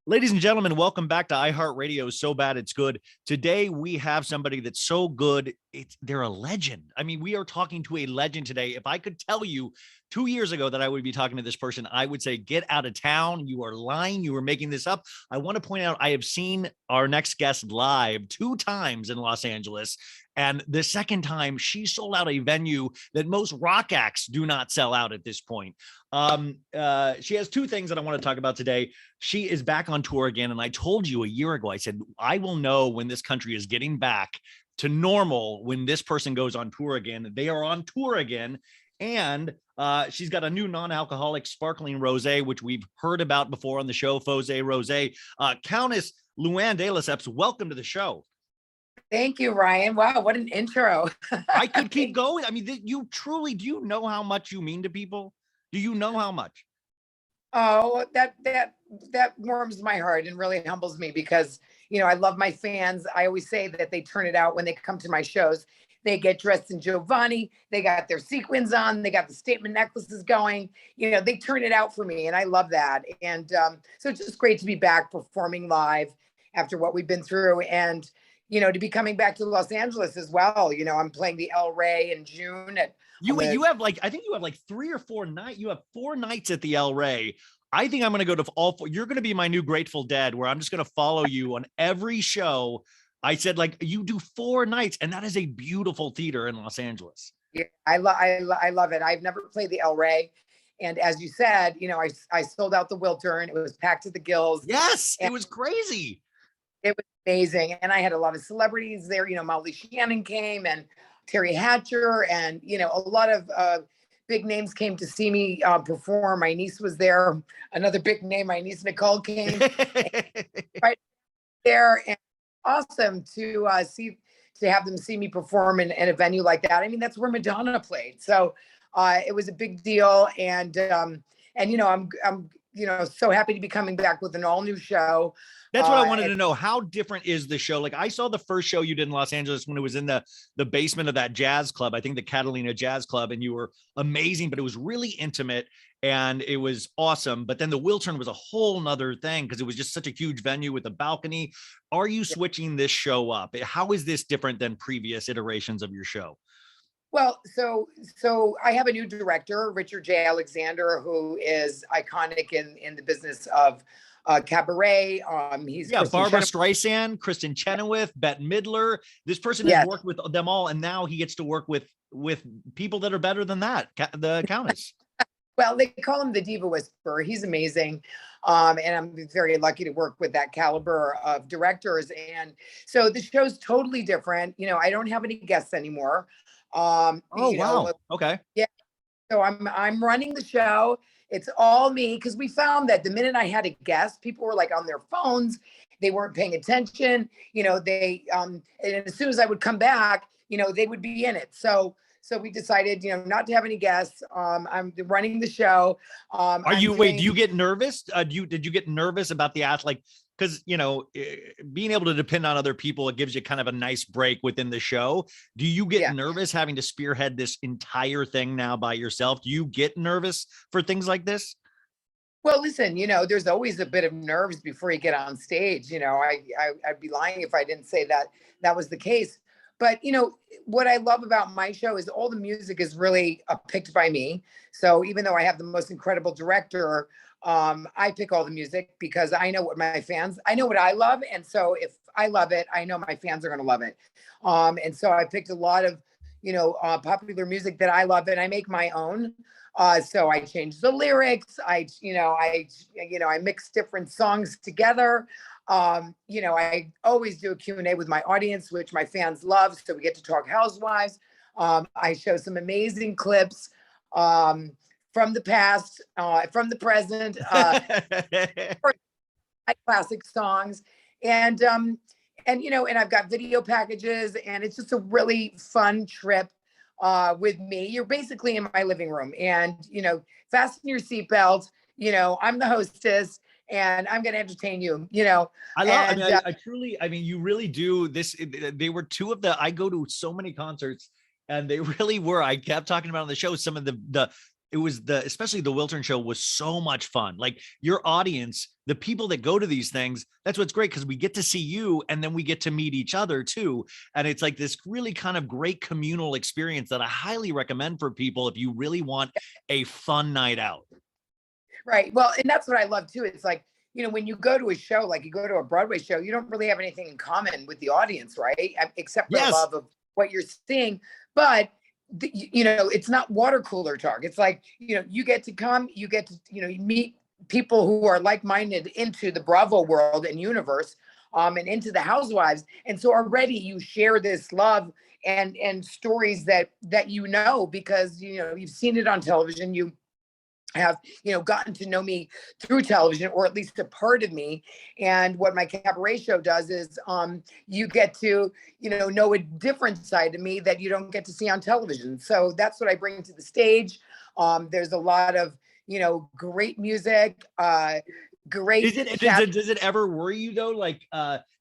Ladies and gentlemen, welcome back to iHeartRadio. So bad it's good. Today we have somebody that's so good, they're a legend. I mean, we are talking to a legend today. If I could tell you 2 years ago that I would be talking to this person, I would say, get out of town. You are lying. You are making this up. I want to point out I have seen our next guest live 2 times in Los Angeles. And the second time, she sold out a venue that most rock acts do not sell out at this point. She has 2 things that I want to talk about today. She is back on tour again. And I told you a year ago, I said, I will know when this country is getting back to normal when this person goes on tour again. They are on tour again. And she's got a new non-alcoholic sparkling rosé, which we've heard about before on the show, Fose Rosé. Countess Luann de Lesseps, welcome to the show. Thank you, Ryan. Wow, what an intro. I could keep going. I mean, do you know how much you mean to people? Do you know how much? Oh, that warms my heart and really humbles me because, I love my fans. I always say that they turn it out when they come to my shows. They get dressed in Giovanni. They got their sequins on. They got the statement necklaces going. They turn it out for me, and I love that. And so it's just great to be back performing live after what we've been through, and to be coming back to Los Angeles as well. I'm playing the El Rey in June. You have I think you have 3 or 4 nights. You have 4 nights at the El Rey. I think I'm going to go to all 4. You're going to be my new Grateful Dead, where I'm just going to follow you on every show. I said, you do 4 nights, and that is a beautiful theater in Los Angeles. Yeah, I love it. I've never played the El Rey. And as you said, I sold out the Wiltern. It was packed to the gills. Yes, it was crazy. It was amazing. And I had a lot of celebrities there. Molly Shannon came, and Terry Hatcher, and, a lot of big names came to see me perform. My niece was there. Another big name, my niece Nicole, came right there. And awesome to have them see me perform in a venue like that. I mean, that's where Madonna played. So it was a big deal. And I'm so happy to be coming back with an all new show. That's what I wanted to know. How different is the show? I saw the first show you did in Los Angeles when it was in the basement of that jazz club, I think the Catalina Jazz Club, and you were amazing, but it was really intimate and it was awesome. But then the Wiltern was a whole nother thing because it was just such a huge venue with a balcony. Are you switching this show up? How is this different than previous iterations of your show? Well, so I have a new director, Richard J. Alexander, who is iconic in the business of cabaret. He's Barbara Streisand, Kristen Chenoweth, Bette Midler. This person has worked with them all, and now he gets to work with people that are better than that. The Countess. Well, they call him the Diva Whisperer. He's amazing. And I'm very lucky to work with that caliber of directors. And so the show's totally different. I don't have any guests anymore. Wow. Okay. Yeah. So I'm running the show. It's all me, because we found that the minute I had a guest, people were on their phones. They weren't paying attention. They and as soon as I would come back, they would be in it. So we decided, not to have any guests. I'm running the show. Do you get nervous? Did you get nervous about the ask? Because, being able to depend on other people, it gives you kind of a nice break within the show. Do you get nervous having to spearhead this entire thing now by yourself? Do you get nervous for things like this? Well, listen, there's always a bit of nerves before you get on stage. I'd be lying if I didn't say that was the case. But, what I love about my show is all the music is really picked by me. So even though I have the most incredible director, I pick all the music because I know what I know what I love. And so if I love it, I know my fans are going to love it. And so I picked a lot of, popular music that I love, and I make my own. So I change the lyrics. I mix different songs together. I always do a Q&A with my audience, which my fans love. So we get to talk Housewives. I show some amazing clips. From the past, from the present, classic songs, and I've got video packages, and it's just a really fun trip with me. You're basically in my living room, and fasten your seatbelt. I'm the hostess, and I'm going to entertain you. I mean, you really do this. They were 2 of I go to so many concerts, and they really were. I kept talking about on the show some of the especially the Wiltern show was so much fun. Like your audience, the people that go to these things, that's what's great because we get to see you and then we get to meet each other too. And it's like this really kind of great communal experience that I highly recommend for people if you really want a fun night out. Right. Well, and that's what I love too. It's like, when you go to a show, like you go to a Broadway show, you don't really have anything in common with the audience, right? Except for the Yes. love of what you're seeing. But it's not water cooler talk. It's like, you get to come, you get to, you meet people who are like-minded into the Bravo world and universe, and into the Housewives. And so already you share this love and stories that because, you've seen it on television. You have gotten to know me through television, or at least a part of me. And what my cabaret show does is you get to know a different side of me that you don't get to see on television. So that's what I bring to the stage. There's a lot of great music, great does it ever worry you though, like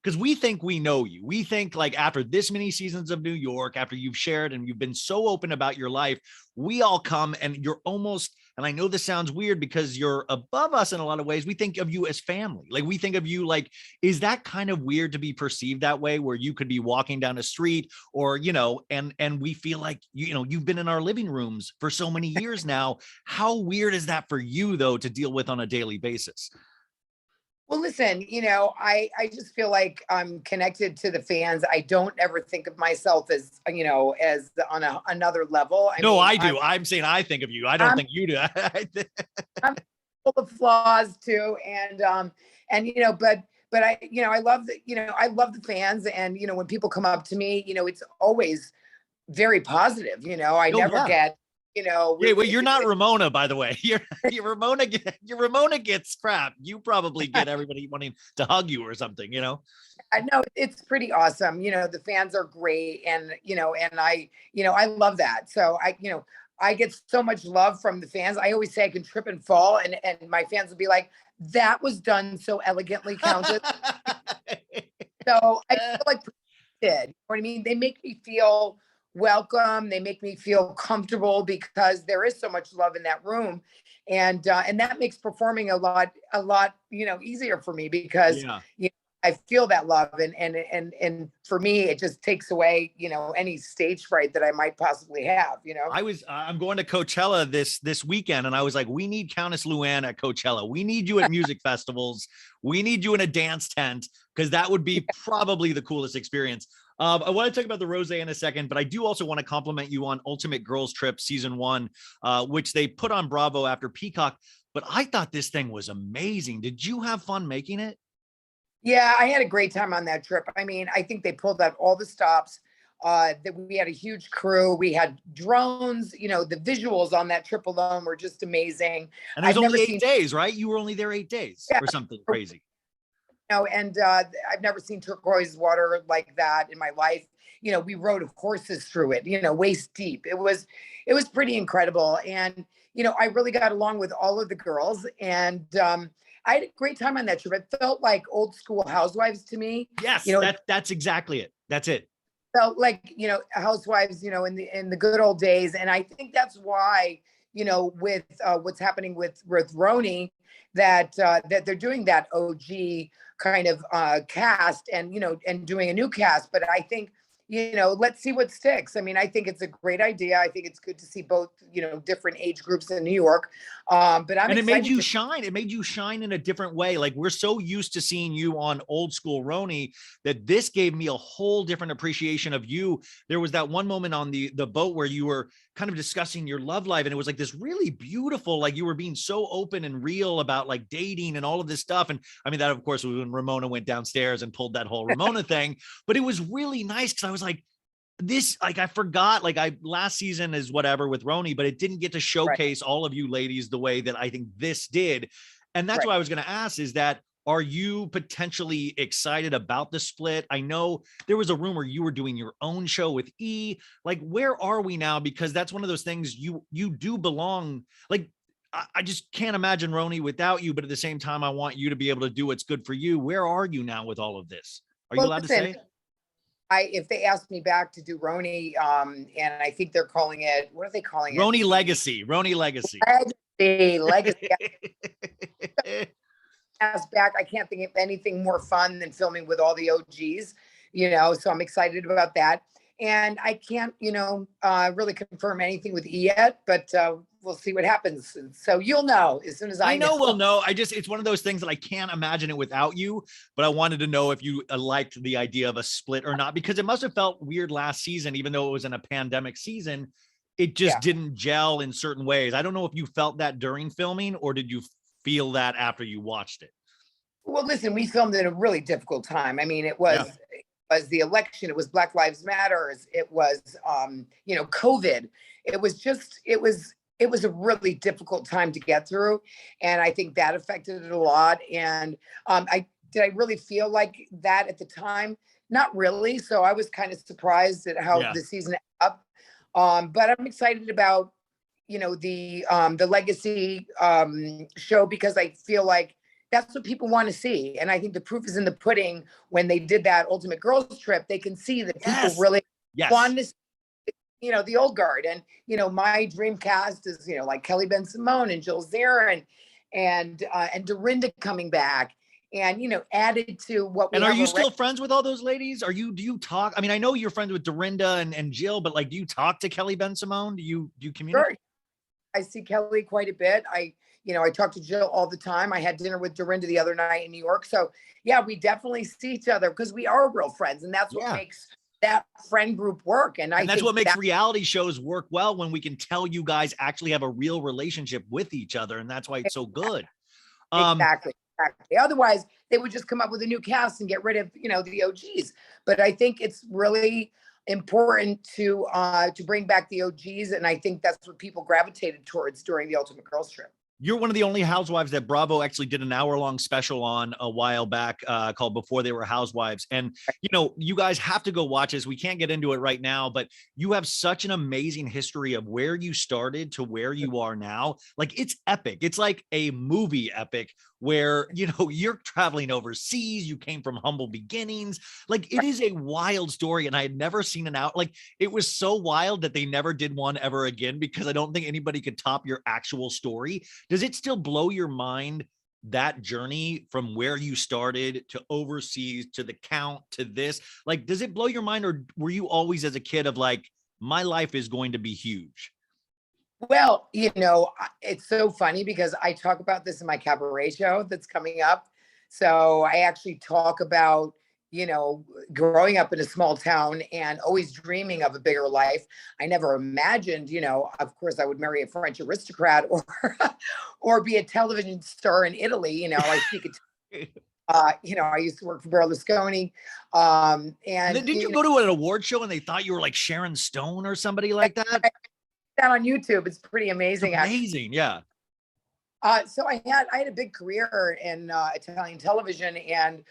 because we think we know you, we think like after this many seasons of New York, after you've shared and you've been so open about your life, we all come and you're almost, and I know this sounds weird because you're above us in a lot of ways, we think of you as family. Like we think of you like, is that kind of weird to be perceived that way, where you could be walking down a street or and we feel like you've been in our living rooms for so many years now? How weird is that for you though to deal with on a daily basis? Well, listen, I just feel like I'm connected to the fans. I don't ever think of myself as, as on another level. I do. I'm saying I think of you. I don't think you do. I'm full of flaws too. And but I love I love the fans. And, when people come up to me, it's always very positive. I never get, wait, you're not Ramona, by the way. You're Ramona. Your Ramona gets crap. You probably get everybody wanting to hug you or something. I know it's pretty awesome. The fans are great, and I love that. So I get so much love from the fans. I always say I can trip and fall, and my fans will be like, "That was done so elegantly, Countess." So I feel like did. You know what I mean? They make me feel welcome. They make me feel comfortable because there is so much love in that room. And that makes performing a lot, easier for me because, I feel that love. And for me, it just takes away, any stage fright that I might possibly have, I'm going to Coachella this weekend, and I was like, we need Countess Luann at Coachella. We need you at music festivals. We need you in a dance tent, because that would be probably the coolest experience. I want to talk about the Rose in a second, but I do also want to compliment you on Ultimate Girls Trip season 1, which they put on Bravo after Peacock. But I thought this thing was amazing. Did you have fun making it? Yeah, I had a great time on that trip. I mean, I think they pulled out all the stops. That we had a huge crew. We had drones. The visuals on that trip alone were just amazing. And it was only 8 days, right? You were only there 8 days or something crazy. And I've never seen turquoise water like that in my life. We rode horses through it, waist deep. It was pretty incredible. And, I really got along with all of the girls, and I had a great time on that trip. It felt like old school Housewives to me. Yes, that's exactly it. That's it. Felt like, Housewives, in the good old days. And I think that's why, with what's happening with Roni, that they're doing that OG kind of cast and, and doing a new cast. But I think, let's see what sticks. I mean, I think it's a great idea. I think it's good to see both, different age groups in New York. But it made you shine. It made you shine in a different way. Like, we're so used to seeing you on old school Roni that this gave me a whole different appreciation of you. There was that one moment on the boat where you were kind of discussing your love life, and it was like this really beautiful, like you were being so open and real about like dating and all of this stuff. And I mean, that of course was when Ramona went downstairs and pulled that whole Ramona thing, but it was really nice because I was like, this, like, I forgot, like, last season is whatever with Roni, but it didn't get to showcase all of you ladies the way that I think this did. And that's what I was going to ask, is that, are you potentially excited about the split? I know there was a rumor you were doing your own show with E. Like, where are we now? Because that's one of those things you do belong. Like, I just can't imagine Roni without you, but at the same time, I want you to be able to do what's good for you. Where are you now with all of this? Are you allowed to say? if they asked me back to do Roni, and I think they're calling it, what are they calling it? Roni Legacy. Roni Legacy. Legacy. Asked back, I can't think of anything more fun than filming with all the OGs, so I'm excited about that. And I can't, really confirm anything with E yet, but we'll see what happens. So you'll know as soon as I know. We'll know. It's one of those things that I can't imagine it without you, but I wanted to know if you liked the idea of a split or not, because it must have felt weird last season, even though it was in a pandemic season, it just didn't gel in certain ways. I don't know if you felt that during filming, or did you feel that after you watched it? Well, listen, we filmed at a really difficult time. I mean, it was the election, it was Black Lives Matter, it was COVID. It was a really difficult time to get through, and I think that affected it a lot. And I really feel like that at the time? Not really. So I was kind of surprised at how the season ended up. But I'm excited about the Legacy show, because I feel like that's what people want to see. And I think the proof is in the pudding. When they did that Ultimate Girls Trip, they can see that people really want to see, the old guard. And, my dream cast is, like Kelly Ben-Simone and Jill Zarin and Dorinda coming back, and, added to what we And have. are you still friends with all those ladies? Do you talk? I mean, I know you're friends with Dorinda and Jill, but like, do you talk to Kelly Ben-Simone? Do you communicate? Sure. I see Kelly quite a bit. I talk to Jill all the time. I had dinner with Dorinda the other night in New York. So yeah, we definitely see each other because we are real friends. And that's what makes that friend group work. And that's what makes reality shows work well, when we can tell you guys actually have a real relationship with each other. And that's why it's so good. Exactly. Otherwise, they would just come up with a new cast and get rid of, the OGs. But I think it's really important to bring back the OGs. And I think that's what people gravitated towards during the Ultimate Girls Trip. You're one of the only housewives that Bravo actually did an hour-long special on a while back called Before They Were Housewives. And, you guys have to go watch this. We can't get into it right now, but you have such an amazing history of where you started to where you are now. Like, it's epic. It's like a movie epic where, you're traveling overseas. You came from humble beginnings. Like, it is a wild story. And I had never seen it was so wild that they never did one ever again, because I don't think anybody could top your actual story. Does it still blow your mind, that journey from where you started to overseas to the Count to this? Like, does it blow your mind, or were you always as a kid of like, my life is going to be huge? Well, it's so funny because I talk about this in my cabaret show that's coming up. So I actually talk about, growing up in a small town and always dreaming of a bigger life. I never imagined, of course, I would marry a French aristocrat or be a television star in Italy. I speak I used to work for Berlusconi. And did you go to an award show and they thought you were like Sharon Stone or somebody like that? That on YouTube. It's pretty amazing. It's amazing. Yeah. So I had a big career in Italian television, and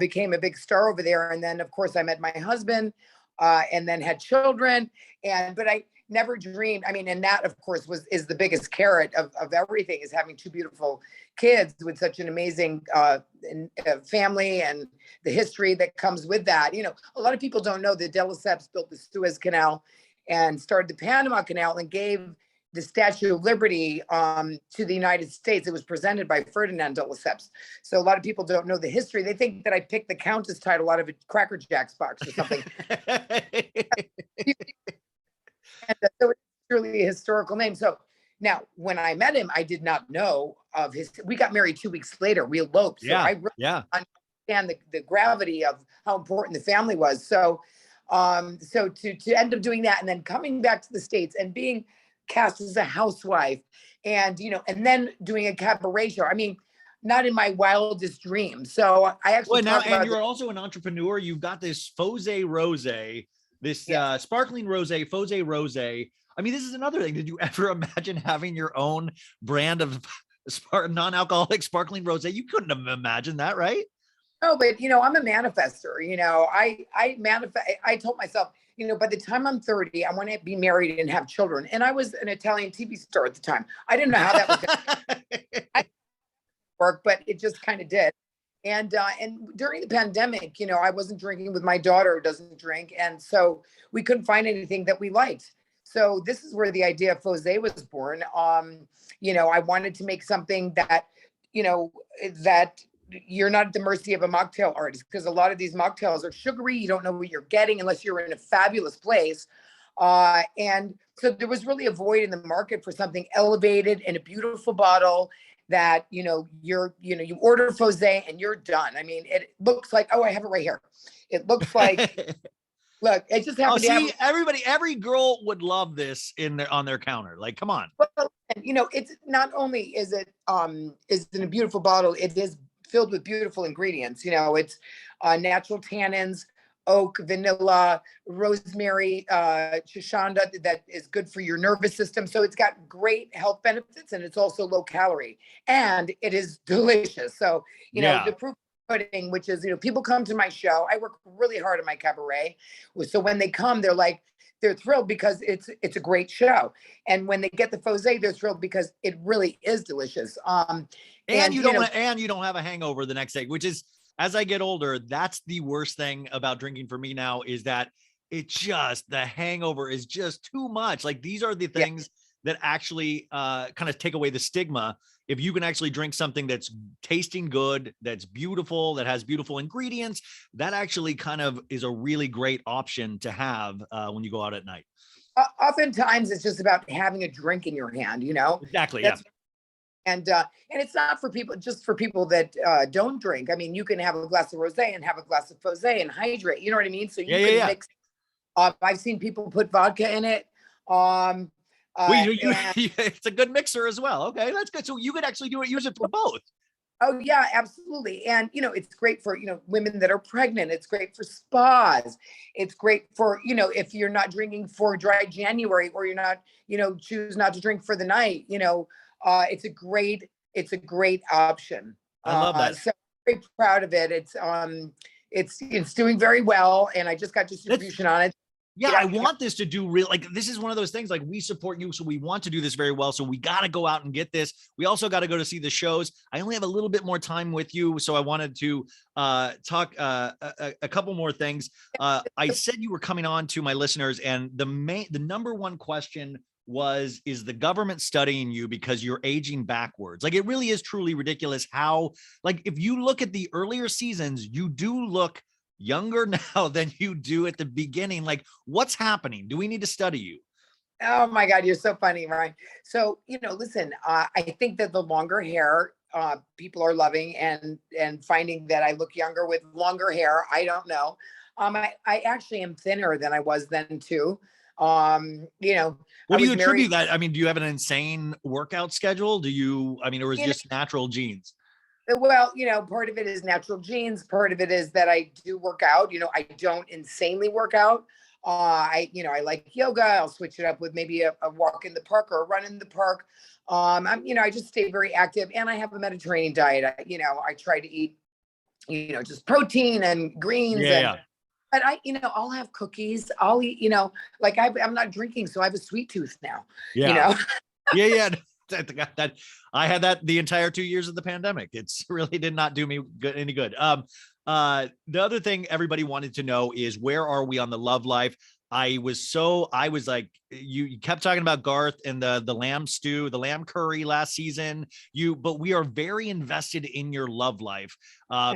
became a big star over there. And then, of course, I met my husband, and then had children. But I never dreamed. I mean, and that, of course, is the biggest carrot of everything, is having two beautiful kids with such an amazing family, and the history that comes with that. A lot of people don't know that de Lesseps built the Suez Canal and started the Panama Canal and gave the Statue of Liberty to the United States. It was presented by Ferdinand de Lesseps. So a lot of people don't know the history. They think that I picked the Countess title out of a Cracker Jacks box or something. So it's truly a historical name. So now, when I met him, I did not know of his. We got married 2 weeks later. We eloped. So I really understand the gravity of how important the family was. So, to end up doing that, and then coming back to the States and being cast as a housewife, and and then doing a cabaret show. I mean, not in my wildest dreams. So I actually and you're also an entrepreneur. You've got this Fosé Rosé, this sparkling rosé, Fosé Rosé. I mean, this is another thing. Did you ever imagine having your own brand of non-alcoholic sparkling rosé? You couldn't have imagined that, right? No, but I'm a manifester. I manifest. I told myself, by the time I'm 30, I want to be married and have children. And I was an Italian TV star at the time. I didn't know how that was going to work, but it just kind of did. And during the pandemic, I wasn't drinking with my daughter who doesn't drink. And so we couldn't find anything that we liked. So this is where the idea of Fosé was born. I wanted to make something that, that you're not at the mercy of a mocktail artist, because a lot of these mocktails are sugary. You don't know what you're getting unless you're in a fabulous place. And so there was really a void in the market for something elevated in a beautiful bottle that, you order Fosé and you're done. I mean, it looks like, oh, I have it right here. It looks like, look, it just happened to have, every girl would love this on their counter. Like, come on. well, it's not only is it in a beautiful bottle, it is filled with beautiful ingredients. It's natural tannins, oak, vanilla, rosemary, shashanda that is good for your nervous system. So it's got great health benefits, and it's also low calorie, and it is delicious. So, the proof pudding, which is, people come to my show. I work really hard on my cabaret. So when they come, they're thrilled because it's a great show. And when they get the Fosé, they're thrilled because it really is delicious. And you don't have a hangover the next day, which is, as I get older, that's the worst thing about drinking for me now, is that the hangover is just too much. Like, these are the things that actually kind of take away the stigma. If you can actually drink something that's tasting good, that's beautiful, that has beautiful ingredients, that actually kind of is a really great option to have when you go out at night. Oftentimes it's just about having a drink in your hand, Exactly. And it's not for people, just for people that don't drink. I mean, you can have a glass of rosé and have a glass of Fosé and hydrate. You know what I mean? So you can mix. I've seen people put vodka in it. It's a good mixer as well. Okay, that's good. So you could actually use it for both. Oh yeah, absolutely. And it's great for women that are pregnant. It's great for spas. It's great for if you're not drinking for dry January, or you're not choose not to drink for the night. It's a great option. I love that. So I'm very proud of it. It's doing very well, and I just got distribution on it. Yeah, I want this to do real, like, this is one of those things, like, we support you, so we want to do this very well. So we got to go out and get this. We also got to go to see the shows. I only have a little bit more time with you, so I wanted to talk a couple more things. I said you were coming on to my listeners, and the number one question was, is the government studying you because you're aging backwards? Like, it really is truly ridiculous how, like, if you look at the earlier seasons, you do look younger now than you do at the beginning. Like, what's happening? Do we need to study you? Oh my God, you're so funny, Ryan. So, listen, I think that the longer hair, people are loving and finding that I look younger with longer hair. I don't know. I actually am thinner than I was then too. What do you attribute that? I mean, do you have an insane workout schedule? Or is it just natural genes? Well, part of it is natural genes. Part of it is that I do work out. I don't insanely work out. I like yoga. I'll switch it up with maybe a walk in the park or a run in the park. I just stay very active, and I have a Mediterranean diet. I try to eat, just protein and greens. But I'll have cookies. I'll eat, like I'm not drinking, so I have a sweet tooth now. Yeah. That I had that the entire 2 years of the pandemic. It's really did not do me any good. The other thing everybody wanted to know is, where are we on the love life? I was like, you kept talking about Garth and the lamb stew, the lamb curry last season. But we are very invested in your love life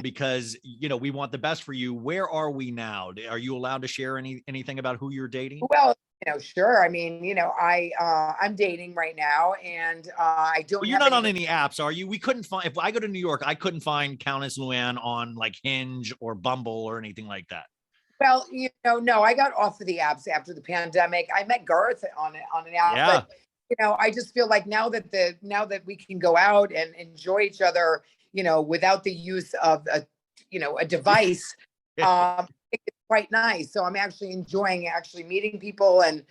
because we want the best for you. Where are we now? Are you allowed to share anything about who you're dating? Well, sure. I mean, I'm dating right now, and I don't. Well, you're not on any apps, are you? We couldn't find. If I go to New York, I couldn't find Countess Luann on like Hinge or Bumble or anything like that. Well, no, I got off of the apps after the pandemic. I met Garth on an app, but I just feel like now that we can go out and enjoy each other, without the use of a device, it's quite nice. So I'm actually enjoying meeting people and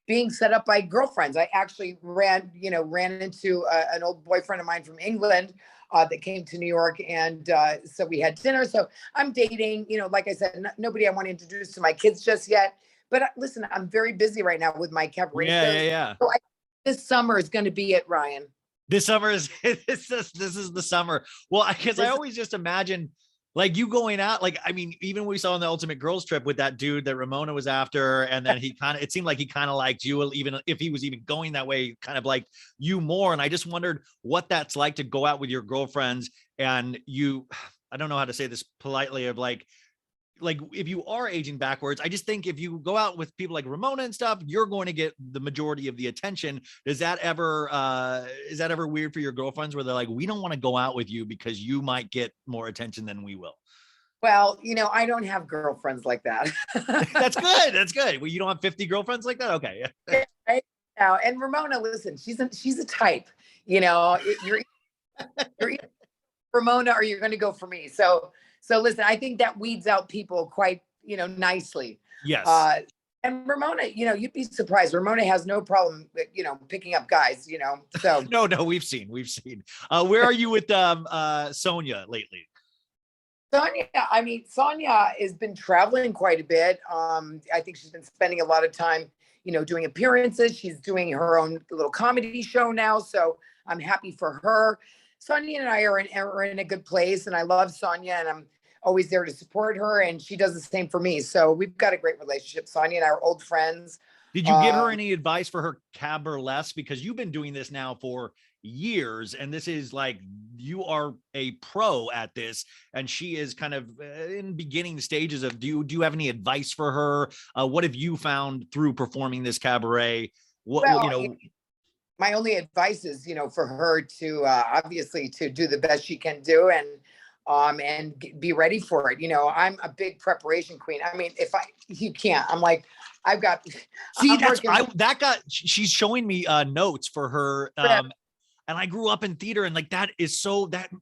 being set up by girlfriends. I actually ran into an old boyfriend of mine from England that came to New York, and so we had dinner. So I'm dating, like I said, nobody I want to introduce to my kids just yet. But listen, I'm very busy right now with my cabaret shows. Yeah. So this summer is going to be it, Ryan. This summer is this is the summer. Well, because I always just imagine like you going out, like I mean, even we saw on the Ultimate Girls Trip with that dude that Ramona was after, and then he kind of it seemed like he kind of liked you, even if he was even going that way, kind of like you more. And I just wondered what that's like to go out with your girlfriends and you. I don't know how to say this politely, of like if you are aging backwards. I just think if you go out with people like Ramona and stuff, you're going to get the majority of the attention. Is that ever weird for your girlfriends where they're like, we don't want to go out with you because you might get more attention than we will? Well, I don't have girlfriends like that. That's good. That's good. Well, you don't have 50 girlfriends like that? Okay. Right now, and Ramona, listen, she's a type, you're either Ramona or you're going to go for me. So listen, I think that weeds out people quite, nicely. Yes. And Ramona, you'd be surprised. Ramona has no problem, picking up guys, so. No, we've seen. Where are you with Sonia lately? Sonia has been traveling quite a bit. I think she's been spending a lot of time, doing appearances. She's doing her own little comedy show now. So I'm happy for her. Sonia and I are in a good place, and I love Sonia, and I'm always there to support her, and she does the same for me. So we've got a great relationship. Sonia and I are old friends. Did you give her any advice for her cab burlesque? Because you've been doing this now for years, and this is like, you are a pro at this, and she is kind of in beginning stages of, do you have any advice for her? What have you found through performing this cabaret? My only advice is, for her to obviously to do the best she can do, and be ready for it. I'm a big preparation queen. I mean, you can't, I'm like, I've got, she's showing me notes for her. And I grew up in theater, and like, that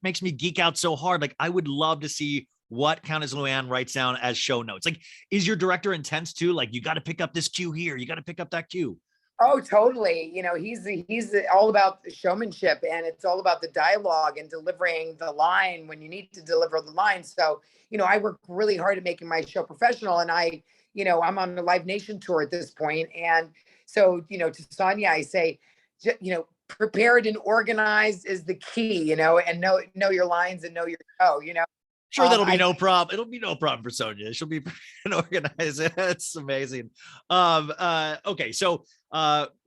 makes me geek out so hard. Like, I would love to see what Countess Luann writes down as show notes. Like, is your director intense too? Like, you got to pick up this cue here, you got to pick up that cue. Oh, totally. He's all about the showmanship, and it's all about the dialogue and delivering the line when you need to deliver the line. So, I work really hard at making my show professional, and I'm on the Live Nation tour at this point. And so, to Sonia, I say, prepared and organized is the key, and know your lines and know your show, Sure, that'll be no problem. It'll be no problem for Sonia. She'll be organized. It's amazing. Okay, so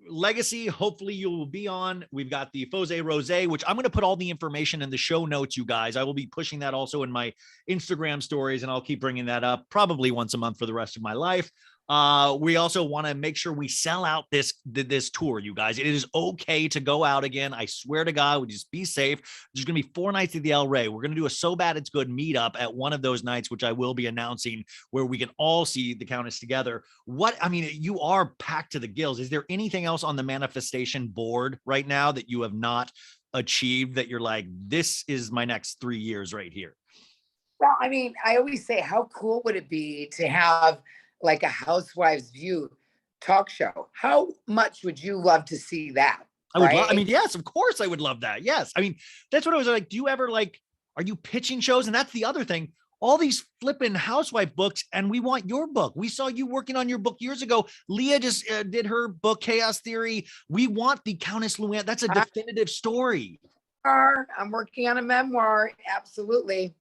Legacy, hopefully you will be on. We've got the Fose Rose, which I'm going to put all the information in the show notes, you guys. I will be pushing that also in my Instagram stories, and I'll keep bringing that up probably once a month for the rest of my life. We also want to make sure we sell out this tour, you guys. It is okay to go out again. I swear to God, we just be safe. There's going to be 4 nights at the El Rey. We're going to do a So Bad It's Good meetup at one of those nights, which I will be announcing, where we can all see the Countess together. You are packed to the gills. Is there anything else on the manifestation board right now that you have not achieved that you're like, this is my next 3 years right here? Well, I always say, how cool would it be to have like a Housewives View talk show? How much would you love to see that? I would yes, of course I would love that. Yes. That's what I was like. Do you ever are you pitching shows? And that's the other thing, all these flipping housewife books, and we want your book. We saw you working on your book years ago. Leah just did her book, Chaos Theory. We want the Countess Luann. That's a definitive story. I'm working on a memoir. Absolutely.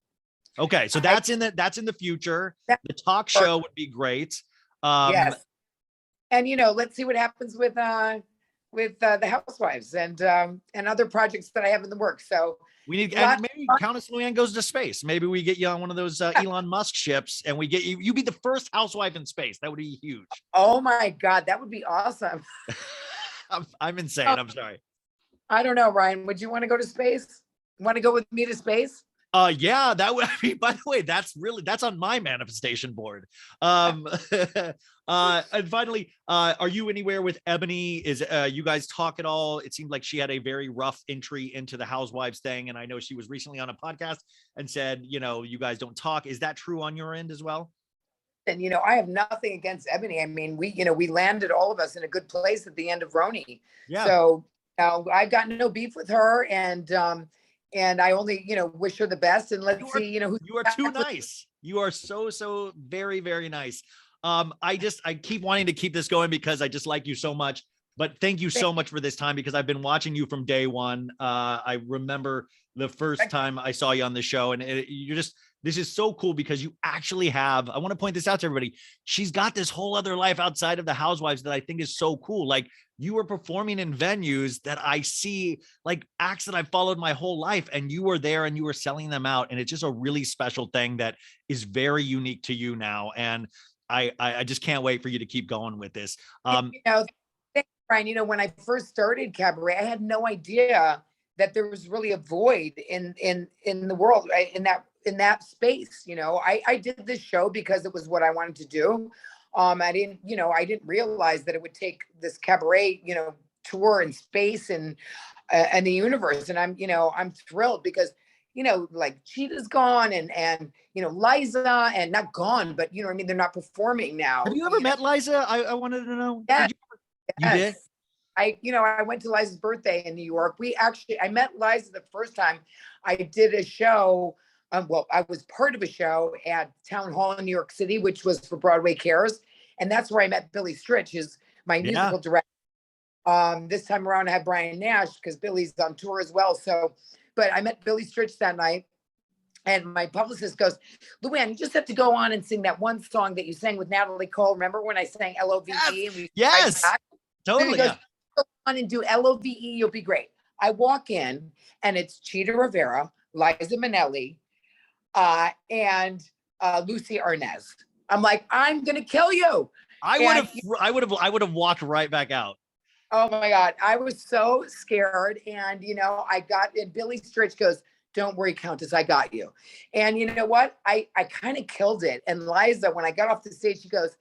Okay, so that's in the future. The talk show would be great. Yes, and let's see what happens with the Housewives and other projects that I have in the works. So we need, and maybe Countess Luann goes to space. Maybe we get you on one of those Elon Musk ships, and we get you. You be the first housewife in space. That would be huge. Oh my God, that would be awesome. I'm insane. I'm sorry. I don't know, Ryan. Would you want to go to space? Want to go with me to space? Yeah, that would. By the way, that's on my manifestation board. And finally, are you anywhere with Ebony? Is you guys talk at all? It seemed like she had a very rough entry into the Housewives thing, and I know she was recently on a podcast and said, you guys don't talk. Is that true on your end as well? And I have nothing against Ebony. We landed, all of us, in a good place at the end of Roni. Yeah. So I've got no beef with her, and I only, wish her the best. And let's see, who you are too nice. You are so very, very nice. I keep wanting to keep this going because I just like you so much. But thank you so much for this time, because I've been watching you from day one. I remember the first time I saw you on the show, and this is so cool because you actually have, I want to point this out to everybody. She's got this whole other life outside of the Housewives that I think is so cool. Like, you were performing in venues that I see, like acts that I've followed my whole life, and you were there and you were selling them out. And it's just a really special thing that is very unique to you now. And I just can't wait for you to keep going with this. Thanks, Brian. When I first started cabaret, I had no idea that there was really a void in the world, right? In that space. I did this show because it was what I wanted to do. I didn't realize that it would take this cabaret, tour in space and the universe. And I'm thrilled because, like Cheetah's gone and Liza, and not gone, but they're not performing now. Have you ever met Liza? I wanted to know. Yeah. You did? I went to Liza's birthday in New York. I met Liza the first time I did a show. I was part of a show at Town Hall in New York City, which was for Broadway Cares. And that's where I met Billy Stritch, who's my musical director. This time around, I had Brian Nash because Billy's on tour as well. But I met Billy Stritch that night. And my publicist goes, Luann, you just have to go on and sing that one song that you sang with Natalie Cole. Remember when I sang LOVE? Yes, totally. Go on and do LOVE, you'll be great. I walk in and it's Cheetah Rivera, Liza Minnelli, and Lucy Arnaz. I'm like, I'm gonna kill you. I would have walked right back out. Oh my God. I was so scared. And and Billy Stritch goes, don't worry, Countess, I got you. And you know what? I kind of killed it. And Liza, when I got off the stage, she goes,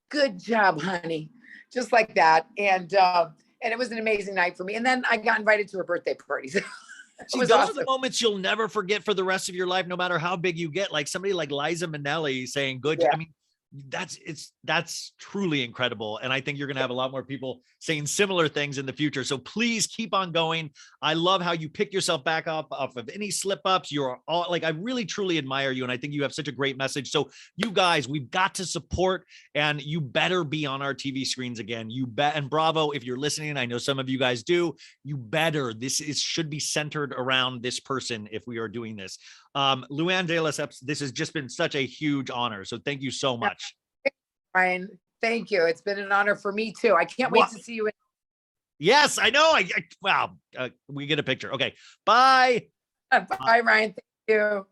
good job, honey. Just like that. And it was an amazing night for me. And then I got invited to her birthday party. See, those are the moments you'll never forget for the rest of your life, no matter how big you get. Like somebody like Liza Minnelli saying good. Yeah. I mean, that's truly incredible. And I think you're going to have a lot more people saying similar things in the future. So please keep on going. I love how you pick yourself back up off of any slip ups. You're all like, I really truly admire you. And I think you have such a great message. So you guys, we've got to support, and you better be on our TV screens again. You bet. And bravo, if you're listening, I know some of you guys do, you better, should be centered around this person if we are doing this. Luann de Lesseps, this has just been such a huge honor. So thank you so much. Brian, thank you. It's been an honor for me too. I can't wait to see you. Yes, I know. Wow. We get a picture. Okay. Bye. Bye, Ryan. Thank you.